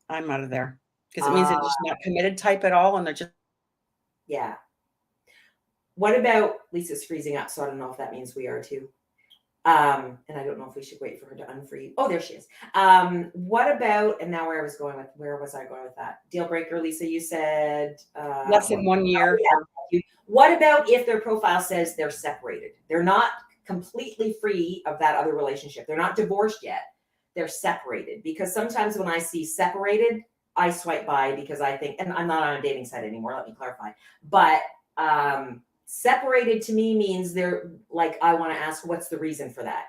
B: I'm out of there because it means they're just not committed type at all, and they're just
A: What about Lisa's freezing up? So I don't know if that means we are too. And I don't know if we should wait for her to unfreeze. Oh, there she is. What about, and now where was I going with that? Deal breaker, Lisa, you said
B: less than 1 year.
A: What about if their profile says they're separated? They're not completely free of that other relationship. They're not divorced yet. They're separated. Because sometimes when I see separated, I swipe by because I think, and I'm not on a dating site anymore, let me clarify. But separated to me means they're like, I want to ask, what's the reason for that?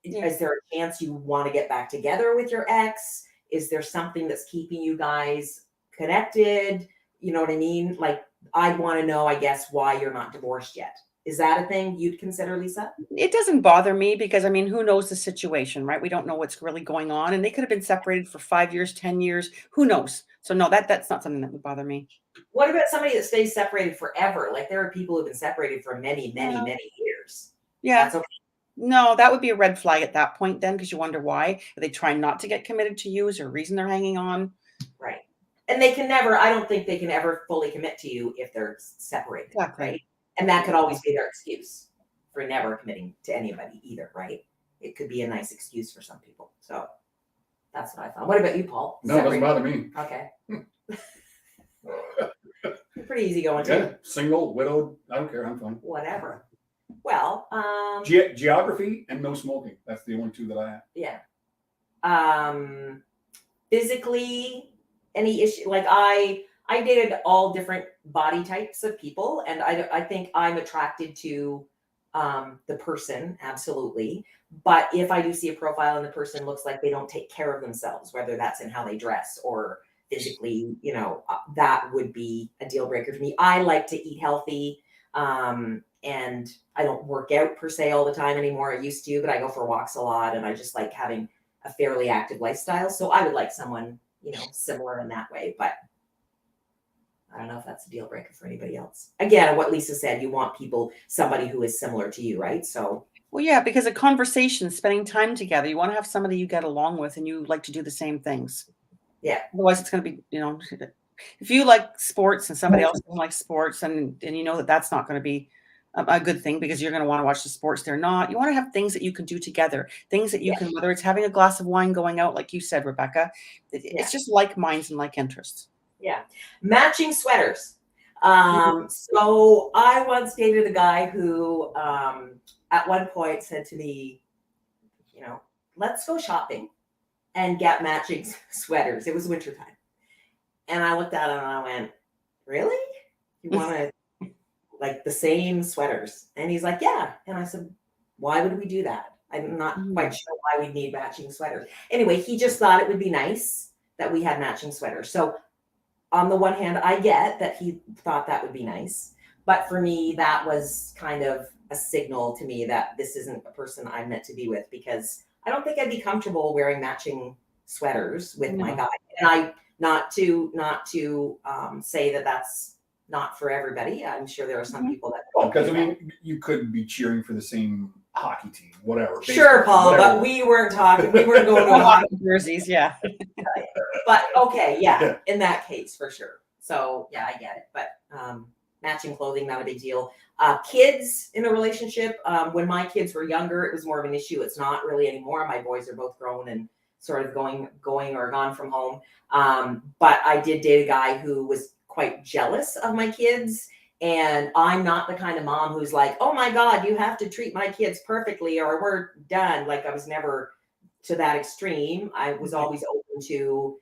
A: Is there a chance you want to get back together with your ex? Is there something that's keeping you guys connected? You know what I mean? Like, I'd want to know, I guess, why you're not divorced yet. Is that a thing you'd consider, Lisa?
B: It doesn't bother me because, I mean, who knows the situation, right? We don't know what's really going on. And they could have been separated for 5 years, 10 years. Who knows? So no, that's not something that would bother me.
A: What about somebody that stays separated forever? Like there are people who've been separated for many, many, many years.
B: Yeah.
A: That's okay.
B: No, that would be a red flag at that point then, because you wonder why. Are they trying not to get committed to you? Is there a reason they're hanging on?
A: Right. And I don't think they can ever fully commit to you if they're separated.
B: Exactly.
A: Right. And that could always be their excuse for never committing to anybody either, right? It could be a nice excuse for some people. So that's what I thought. What about you, Paul?
C: No, it doesn't bother me.
A: Okay. You're pretty easy going
C: Yeah,
A: too.
C: single, widowed, I don't care, I'm fine.
A: Whatever. Well,
C: geography and no smoking. That's the only two that I have.
A: yeah. Physically, any issue? Like I dated all different body types of people, and I think I'm attracted to the person, absolutely. But if I do see a profile and the person looks like they don't take care of themselves, whether that's in how they dress or physically, that would be a deal breaker for me. I like to eat healthy. And I don't work out per se all the time anymore. I used to, but I go for walks a lot and I just like having a fairly active lifestyle. So I would like someone, similar in that way, but I don't know if that's a deal breaker for anybody else. Again, what Lisa said, you want somebody who is similar to you, right? So,
B: Well, yeah, because a conversation, spending time together, you want to have somebody you get along with and you like to do the same things.
A: yeah.
B: Otherwise, it's going to be, if you like sports and somebody else doesn't like sports, and you know that that's not going to be a good thing because you're going to want to watch the sports they're not. You want to have things that you can do together, things that you can, whether it's having a glass of wine, going out, like you said, Rebecca. It's just like minds and like interests.
A: Yeah. Matching sweaters. So I once dated a guy who at one point said to me, let's go shopping and get matching sweaters. It was wintertime. And I looked at him and I went, really? You want to like the same sweaters? And he's like, yeah. And I said, why would we do that? I'm not quite sure why we'd need matching sweaters. Anyway, he just thought it would be nice that we had matching sweaters. So on the one hand, I get that he thought that would be nice. But for me, that was kind of a signal to me that this isn't a person I'm meant to be with, because I don't think I'd be comfortable wearing matching sweaters with my guy. And I not to say that that's not for everybody. I'm sure there are some people that.
C: Well, because I mean, you could be cheering for the same hockey team, whatever.
A: Sure, Paul,
C: whatever.
A: but we weren't talking. We weren't going to hockey
B: jerseys, yeah.
A: But okay, yeah, in that case for sure. So yeah, I get it. But matching clothing, not a big deal. Kids in a relationship. When my kids were younger, it was more of an issue. It's not really anymore. My boys are both grown and sort of going or gone from home. But I did date a guy who was quite jealous of my kids. And I'm not the kind of mom who's like, oh my God, you have to treat my kids perfectly or we're done. Like, I was never to that extreme. I was always open to,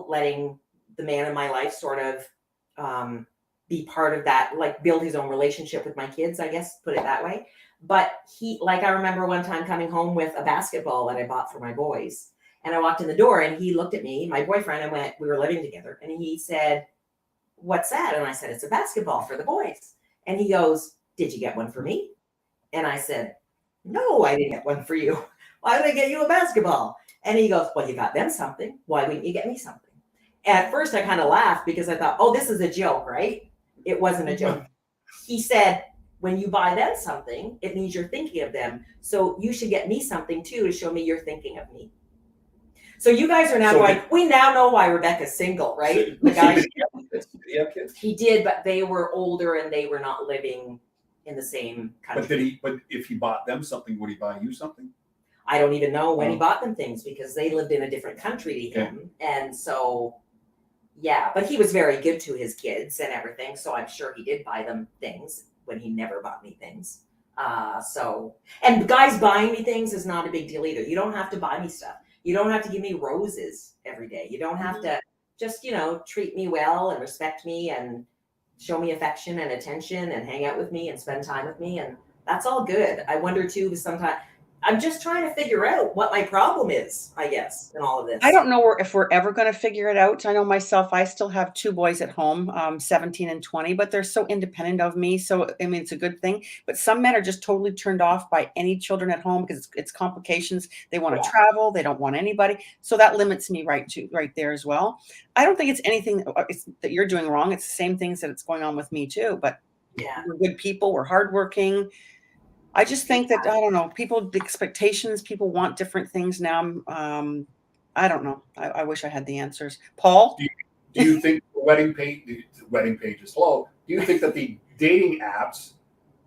A: letting the man in my life sort of be part of that, like build his own relationship with my kids, I guess, put it that way. But I remember one time coming home with a basketball that I bought for my boys. And I walked in the door and he looked at me, my boyfriend, and we were living together. And he said, what's that? And I said, it's a basketball for the boys. And he goes, did you get one for me? And I said, no, I didn't get one for you. Why did I get you a basketball? And he goes, well, you got them something. Why wouldn't you get me something? At first I kind of laughed because I thought, oh, this is a joke, right? It wasn't a joke. He said, when you buy them something, it means you're thinking of them. So you should get me something too to show me you're thinking of me. So you guys are now going, we now know why Rebecca's single, right? The guy,
C: Did he have kids?
A: He did, but they were older and they were not living in the same country.
C: But if he bought them something, would he buy you something?
A: I don't even know when he bought them things because they lived in a different country to him. And so, yeah, but he was very good to his kids and everything. So I'm sure he did buy them things when he never bought me things. And guys buying me things is not a big deal either. You don't have to buy me stuff. You don't have to give me roses every day. You don't have to just, treat me well and respect me and show me affection and attention and hang out with me and spend time with me. And that's all good. I wonder too, sometimes I'm just trying to figure out what my problem is, I guess, in all of this.
B: I don't know if we're ever going to figure it out. I know myself, I still have two boys at home, 17 and 20, but they're so independent of me. So, I mean, it's a good thing. But some men are just totally turned off by any children at home because it's complications. They want to travel. They don't want anybody. So that limits me right there as well. I don't think it's anything that you're doing wrong. It's the same things that it's going on with me too. But we're good people. We're hardworking. I just think that, I don't know, the expectations, people want different things now. I don't know. I wish I had the answers. Paul?
C: Do you think the wedding page is low? Do you think that the dating apps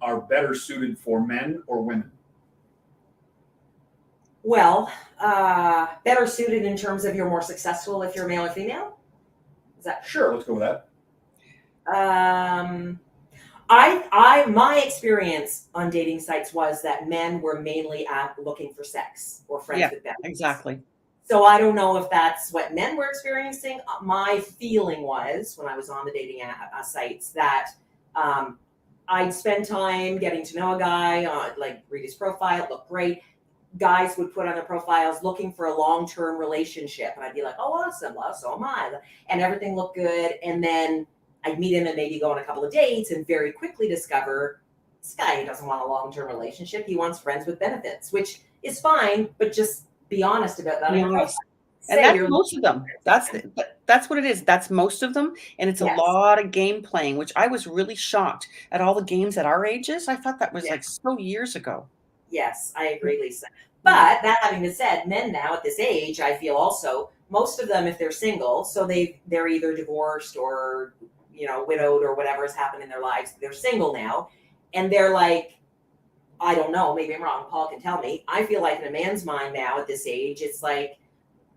C: are better suited for men or women?
A: Well, better suited in terms of you're more successful if you're male or female? Is that
C: sure? Let's go with that.
A: My experience on dating sites was that men were mainly looking for sex or friends with benefits.
B: Exactly.
A: So I don't know if that's what men were experiencing. My feeling was when I was on the dating sites that I'd spend time getting to know a guy, like read his profile, it looked great. Guys would put on their profiles looking for a long-term relationship. And I'd be like, oh, awesome. Well, so am I. And everything looked good. And then I'd meet him and maybe go on a couple of dates and very quickly discover this guy doesn't want a long-term relationship. He wants friends with benefits, which is fine, but just be honest about that.
B: And that's most of them. That's what it is. That's most of them. And it's a
A: Yes.
B: lot of game playing, which I was really shocked at all the games at our ages. I thought that was like so years ago.
A: Yes, I agree, Lisa. But that having been said, men now at this age, I feel also, most of them, if they're single, so they're either divorced or, widowed or whatever has happened in their lives. They're single now. And they're like, I don't know, maybe I'm wrong. Paul can tell me. I feel like in a man's mind now at this age, it's like,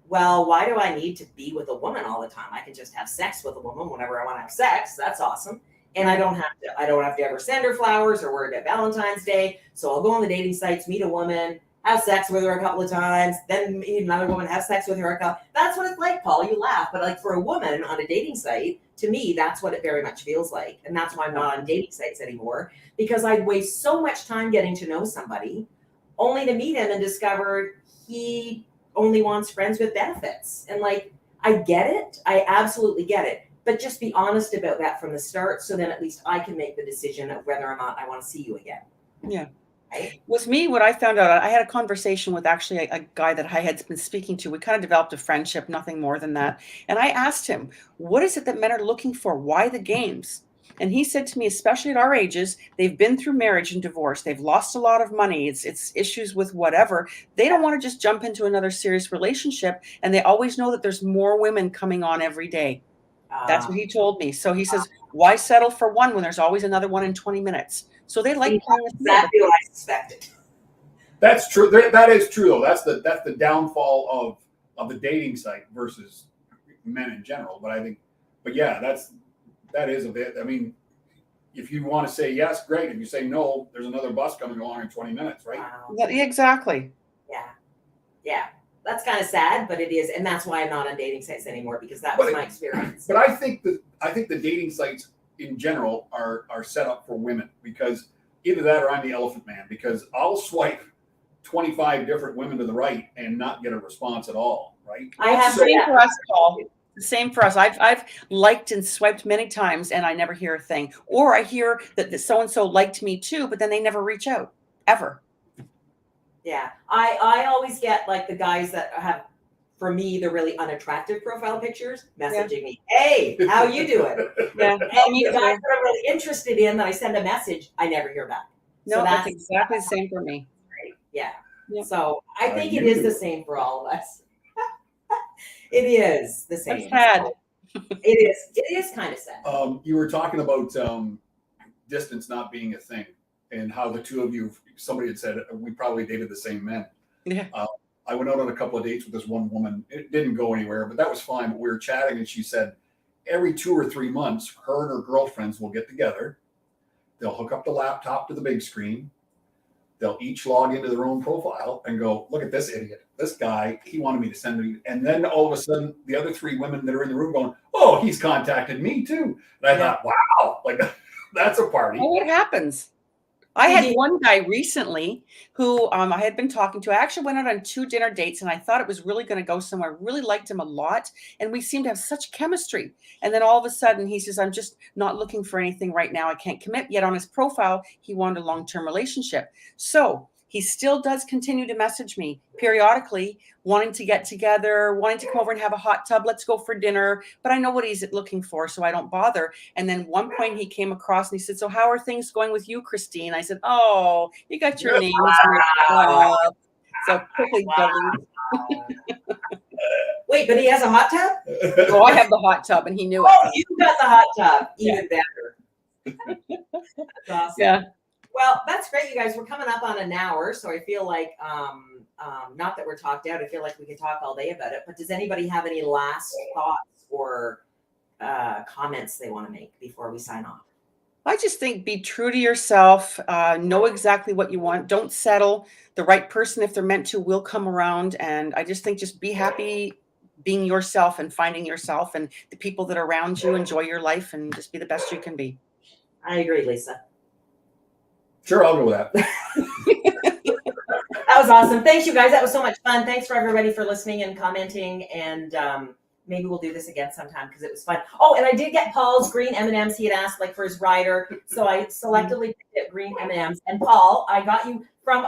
A: well, why do I need to be with a woman all the time? I can just have sex with a woman whenever I want to have sex. That's awesome. And I don't have to ever send her flowers or worry about Valentine's Day. So I'll go on the dating sites, meet a woman, have sex with her a couple of times, then meet another woman, have sex with her a couple. That's what it's like, Paul. You laugh. But like for a woman on a dating site, to me, that's what it very much feels like. And that's why I'm not on dating sites anymore, because I'd waste so much time getting to know somebody only to meet him and discover he only wants friends with benefits. And like, I get it. I absolutely get it. But just be honest about that from the start, so then at least I can make the decision of whether or not I want to see you again.
B: Yeah.
A: Right?
B: With me, what I found out, I had a conversation with actually a guy that I had been speaking to. We kind of developed a friendship, nothing more than that. And I asked him, what is it that men are looking for? Why the games? And he said to me, especially at our ages, they've been through marriage and divorce. They've lost a lot of money. It's issues with whatever. They don't want to just jump into another serious relationship. And they always know that there's more women coming on every day. That's what he told me. So he says, why settle for one when there's always another one in 20 minutes? So they like playing with
A: exactly what I suspected.
C: That's true. That is true, though. That's the downfall of the dating site versus men in general. But yeah, that is a bit. I mean, if you want to say yes, great. If you say no, there's another bus coming along in 20 minutes, right?
A: Wow.
B: Exactly.
A: Yeah. That's kind of sad, but it is, and that's why I'm not on dating sites anymore, because that was my experience.
C: But I think the dating sites in general are set up for women, because either that or I'm the elephant man, because I'll swipe 25 different women to the right and not get a response at all, right?
A: I have
B: Same for us, Paul. Same for us. I've liked and swiped many times and I never hear a thing. Or I hear that so-and-so liked me too, but then they never reach out, ever.
A: Yeah, I always get like the guys that have, for me, the really unattractive profile pictures messaging me, hey, how you doing?
B: Yeah.
A: And the guys that I'm really interested in that I send a message, I never hear back.
B: No,
A: so
B: that's exactly the same for me.
A: Great. Yeah.
B: Yeah.
A: So I think it is the same for all of us. It is the same.
B: That's sad.
A: It is kind of sad.
C: You were talking about distance not being a thing, and how the two of you, somebody had said we probably dated the same men.
B: Yeah.
C: I went out on a couple of dates with this one woman. It didn't go anywhere, but that was fine. But we were chatting, and she said every 2 or 3 months, her and her girlfriends will get together. They'll hook up the laptop to the big screen. They'll each log into their own profile and go, look at this idiot. This guy, he wanted me to send me. And then all of a sudden, the other 3 women that are in the room going, oh, he's contacted me too. And I thought, wow, like that's a party.
B: Oh, it happens. I had one guy recently who I had been talking to. I actually went out on 2 dinner dates and I thought it was really going to go somewhere. I really liked him a lot. And we seemed to have such chemistry. And then all of a sudden he says, I'm just not looking for anything right now. I can't commit. Yet on his profile, he wanted a long-term relationship. So he still does continue to message me periodically, wanting to get together, wanting to come over and have a hot tub. Let's go for dinner. But I know what he's looking for, so I don't bother. And then one point he came across and he said, so how are things going with you, Christine? I said, oh, you got your name.
A: Wow.
B: So quickly deleted.
A: Wait, but he has a hot tub?
B: Oh, I have the hot tub and he knew it.
A: Oh, you got the hot tub. Even better. That's awesome.
B: Yeah.
A: Well, that's great, you guys. We're coming up on an hour, so I feel like, not that we're talked out, I feel like we could talk all day about it, but does anybody have any last thoughts or comments they want to make before we sign off?
B: I just think be true to yourself, know exactly what you want. Don't settle. The right person, if they're meant to, will come around. And I just think just be happy being yourself and finding yourself, and the people that are around you, enjoy your life and just be the best you can be.
A: I agree, Lisa.
C: Sure, I'll go with that.
A: That was awesome. Thanks, you guys. That was so much fun. Thanks for everybody for listening and commenting. And maybe we'll do this again sometime because it was fun. Oh, and I did get Paul's green M&Ms. He had asked like for his rider. So I selectively picked up green M&Ms. And Paul, I got you from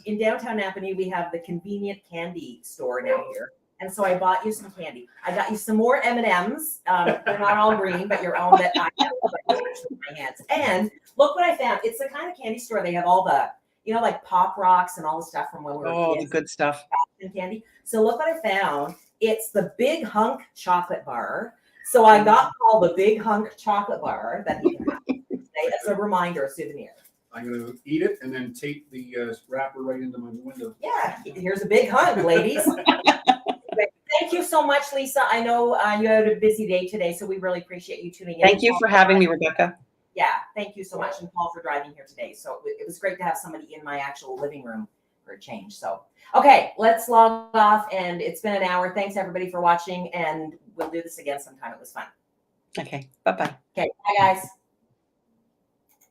A: in downtown Napanee, we have the convenient candy store now here. And so I bought you some candy. I got you some more M&Ms. They're not all green, but your own that I have in my hands. And look what I found. It's the kind of candy store. They have all the, like Pop Rocks and all the stuff from when we were
B: Oh,
A: kids.
B: the good stuff.
A: And candy. So look what I found. It's the Big Hunk chocolate bar. So I got Paul the Big Hunk chocolate bar that he can have today as a reminder, a souvenir.
D: I'm going to eat it and then tape the wrapper right into my window.
A: Yeah, here's a big hunk, ladies. Thank you so much, Lisa. I know you had a busy day today, so we really appreciate you tuning in.
B: Thank you for having me, Rebecca.
A: Yeah, thank you so much, and Paul for driving here today. So it was great to have somebody in my actual living room for a change. So, okay, let's log off, and it's been an hour. Thanks, everybody, for watching, and we'll do this again sometime. It was fun.
B: Okay, bye-bye.
A: Okay, bye, guys.